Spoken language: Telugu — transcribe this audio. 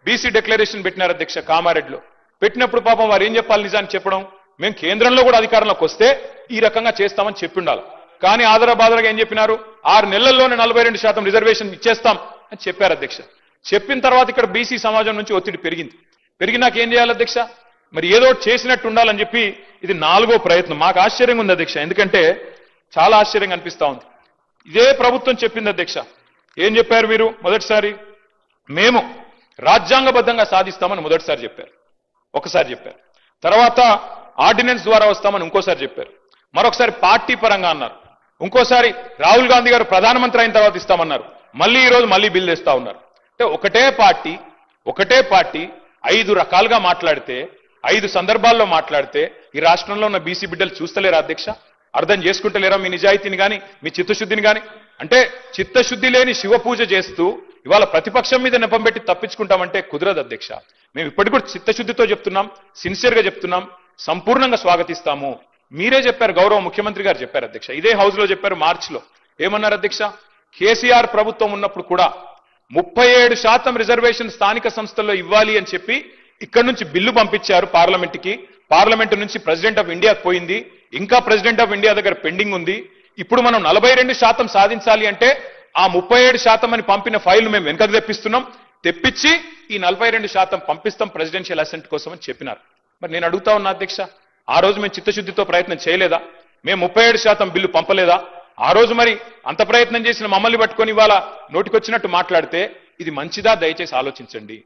బీసీ డిక్లరేషన్ పెట్టినారు అధ్యక్ష కామారెడ్డిలో. పెట్టినప్పుడు పాపం వారు ఏం చెప్పాలి నిజాన్ని చెప్పడం, మేము కేంద్రంలో కూడా అధికారంలోకి వస్తే ఈ రకంగా చేస్తామని చెప్పి ఉండాలి. కానీ ఆదరబాదరగా ఏం చెప్పినారు, 6 నెలల్లోనే 42% రిజర్వేషన్ ఇచ్చేస్తాం అని చెప్పారు అధ్యక్ష. చెప్పిన తర్వాత ఇక్కడ బీసీ సమాజం నుంచి ఒత్తిడి పెరిగినాక ఏం చేయాలి అధ్యక్ష, మరి ఏదో చేసినట్టు ఉండాలని చెప్పి ఇది 4వ ప్రయత్నం. మాకు ఆశ్చర్యంగా ఉంది అధ్యక్ష, ఎందుకంటే చాలా ఆశ్చర్యంగా అనిపిస్తా ఉంది. ఇదే ప్రభుత్వం చెప్పింది అధ్యక్ష. ఏం చెప్పారు మీరు? మొదటిసారి మేము రాజ్యాంగబద్ధంగా సాధిస్తామని మొదటిసారి చెప్పారు, ఒకసారి చెప్పారు. తర్వాత ఆర్డినెన్స్ ద్వారా వస్తామని ఇంకోసారి చెప్పారు. మరొకసారి పార్టీ పరంగా అన్నారు. ఇంకోసారి రాహుల్ గాంధీ గారు ప్రధానమంత్రి అయిన తర్వాత ఇస్తామన్నారు. మళ్ళీ ఈ రోజు మళ్ళీ బిల్ తెస్తా ఉన్నారు. అంటే ఒకటే పార్టీ 5 రకాలుగా మాట్లాడితే, 5 సందర్భాల్లో మాట్లాడితే ఈ రాష్ట్రంలో ఉన్న బీసీ బిడ్డలు చూస్తలేరా అధ్యక్ష? అర్థం చేసుకుంటలేరా మీ నిజాయితీని కానీ మీ చిత్తశుద్ధిని కానీ? అంటే చిత్తశుద్ధి లేని శివ పూజ చేస్తూ ఇవాళ ప్రతిపక్షం మీద నెపం పెట్టి తప్పించుకుంటామంటే కుదరదు అధ్యక్ష. మేము ఇప్పటికి కూడా చిత్తశుద్ధితో చెప్తున్నాం, సిన్సియర్ గా చెప్తున్నాం, సంపూర్ణంగా స్వాగతిస్తాము. మీరే చెప్పారు, గౌరవ ముఖ్యమంత్రి గారు చెప్పారు అధ్యక్ష, ఇదే హౌస్ లో చెప్పారు మార్చిలో. ఏమన్నారు అధ్యక్ష? కేసీఆర్ ప్రభుత్వం ఉన్నప్పుడు కూడా 37% రిజర్వేషన్ స్థానిక సంస్థల్లో ఇవ్వాలి అని చెప్పి ఇక్కడి నుంచి బిల్లు పంపించారు పార్లమెంట్కి. పార్లమెంటు నుంచి ప్రెసిడెంట్ ఆఫ్ ఇండియాకి పోయింది, ఇంకా ప్రెసిడెంట్ ఆఫ్ ఇండియా దగ్గర పెండింగ్ ఉంది. ఇప్పుడు మనం 42% సాధించాలి అంటే ఆ 37% అని పంపిన ఫైల్ మేము వెనకకు తెప్పించి ఈ 42% పంపిస్తాం ప్రెసిడెన్షియల్ అసెంట్ కోసం అని చెప్పినారు. మరి నేను అడుగుతా ఉన్నా అధ్యక్ష, ఆ రోజు మేము చిత్తశుద్ధితో ప్రయత్నం చేయలేదా? మేము 37% బిల్లు పంపలేదా? ఆ రోజు మరి అంత ప్రయత్నం చేసిన మమ్మల్ని పట్టుకొని ఇవాళ నోటికొచ్చినట్టు మాట్లాడితే ఇది మంచిదా? దయచేసి ఆలోచించండి.